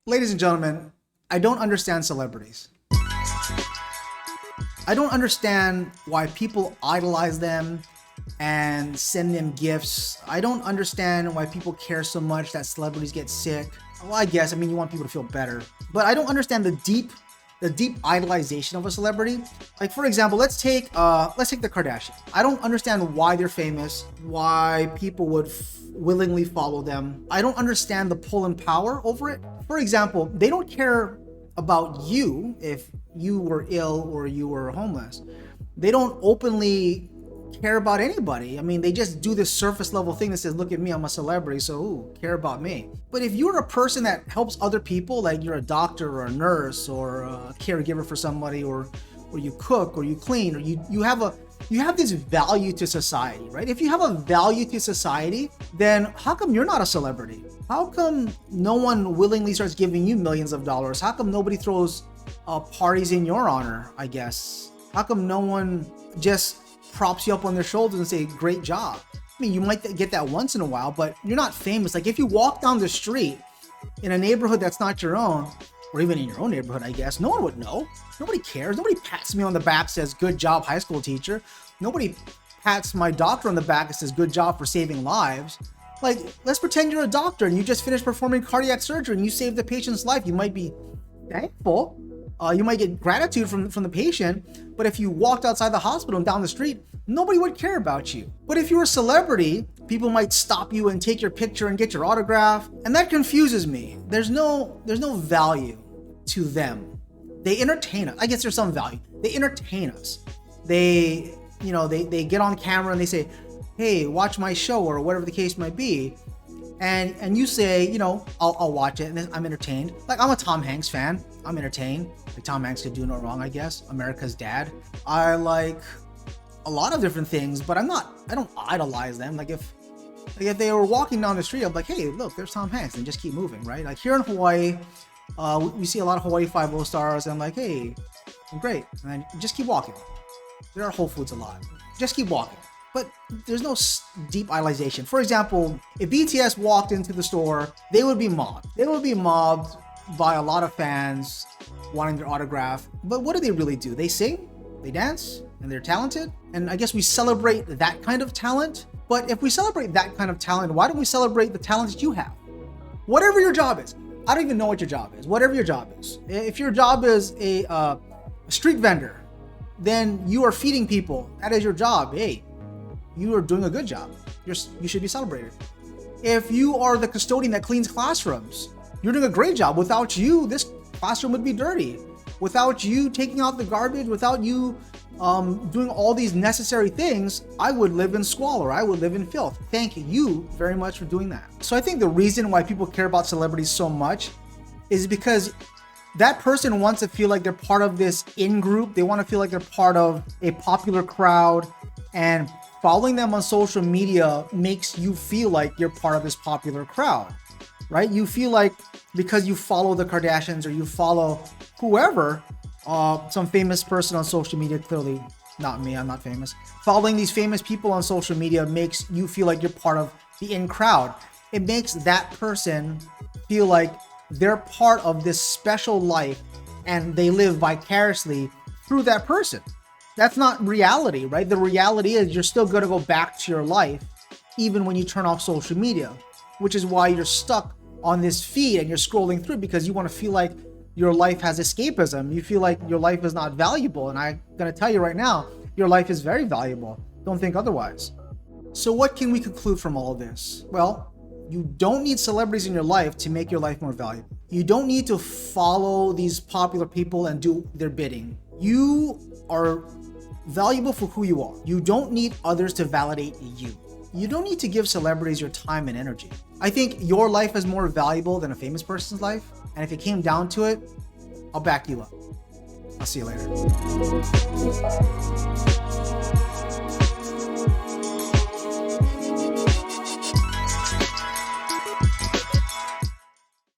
Ladies and gentlemen, I don't understand celebrities. I don't understand why people idolize them and send them gifts. I don't understand why people care so much that celebrities get sick. Well, I mean you want people to feel better, but I don't understand the deep idolization of a celebrity. Like for example, let's take the Kardashians. I don't understand why they're famous, why people would willingly follow them. I don't understand the pull and power over it. For example, they don't care about you if you were ill or you were homeless. They don't openly care about anybody. I mean, they just do this surface level thing that says, look at me, I'm a celebrity, so care about me. But if you're a person that helps other people, like you're a doctor or a nurse or a caregiver for somebody, or you cook or you clean, or you have this value to society, right? If you have a value to society, then how come you're not a celebrity? How come no one willingly starts giving you millions of dollars? How come nobody throws parties in your honor, I guess? How come no one just props you up on their shoulders and say, great job? I mean, you might get that once in a while, but you're not famous. Like if you walk down the street in a neighborhood that's not your own, or even in your own neighborhood, I guess, no one would know. Nobody cares. Nobody pats me on the back, says, good job, high school teacher. Nobody pats my doctor on the back and says, good job for saving lives. Like, let's pretend you're a doctor and you just finished performing cardiac surgery and you saved the patient's life. You might be thankful. You might get gratitude from the patient, but if you walked outside the hospital and down the street, nobody would care about you. But if you're a celebrity, people might stop you and take your picture and get your autograph, and that confuses me. There's no value to them. They entertain us. I guess there's some value. They entertain us. They get on camera and they say, hey, watch my show, or whatever the case might be. And you say, I'll watch it and I'm entertained. Like, I'm a Tom Hanks fan. I'm entertained. Like, Tom Hanks could do no wrong, I guess. America's Dad. I like a lot of different things, but I don't idolize them. Like if they were walking down the street, I'm like, hey, look, there's Tom Hanks, and just keep moving, right? Like here in Hawaii, we see a lot of Hawaii Five-0 stars, and I'm like, hey, great. And then just keep walking. There are Whole Foods a lot. Just keep walking. But there's no deep idolization. For example, if BTS walked into the store, they would be mobbed. They would be mobbed by a lot of fans wanting their autograph. But what do they really do? They sing, they dance, and they're talented. And I guess we celebrate that kind of talent. But if we celebrate that kind of talent, why don't we celebrate the talent that you have? Whatever your job is. I don't even know what your job is. Whatever your job is. If your job is a street vendor, then you are feeding people. That is your job. Hey, you are doing a good job. You should be celebrated. If you are the custodian that cleans classrooms, you're doing a great job. Without you, this classroom would be dirty. Without you taking out the garbage, without you doing all these necessary things, I would live in squalor. I would live in filth. Thank you very much for doing that. So I think the reason why people care about celebrities so much is because that person wants to feel like they're part of this in-group. They want to feel like they're part of a popular crowd, and following them on social media makes you feel like you're part of this popular crowd, right? You feel like because you follow the Kardashians or you follow whoever, some famous person on social media, clearly not me, I'm not famous. Following these famous people on social media makes you feel like you're part of the in crowd. It makes that person feel like they're part of this special life and they live vicariously through that person. That's not reality, right? The reality is you're still going to go back to your life even when you turn off social media, which is why you're stuck on this feed and you're scrolling through, because you want to feel like your life has escapism. You feel like your life is not valuable. And I'm going to tell you right now, your life is very valuable. Don't think otherwise. So what can we conclude from all of this? Well, you don't need celebrities in your life to make your life more valuable. You don't need to follow these popular people and do their bidding. You are valuable for who you are. You don't need others to validate you. You don't need to give celebrities your time and energy. I think your life is more valuable than a famous person's life. And if it came down to it, I'll back you up. I'll see you later.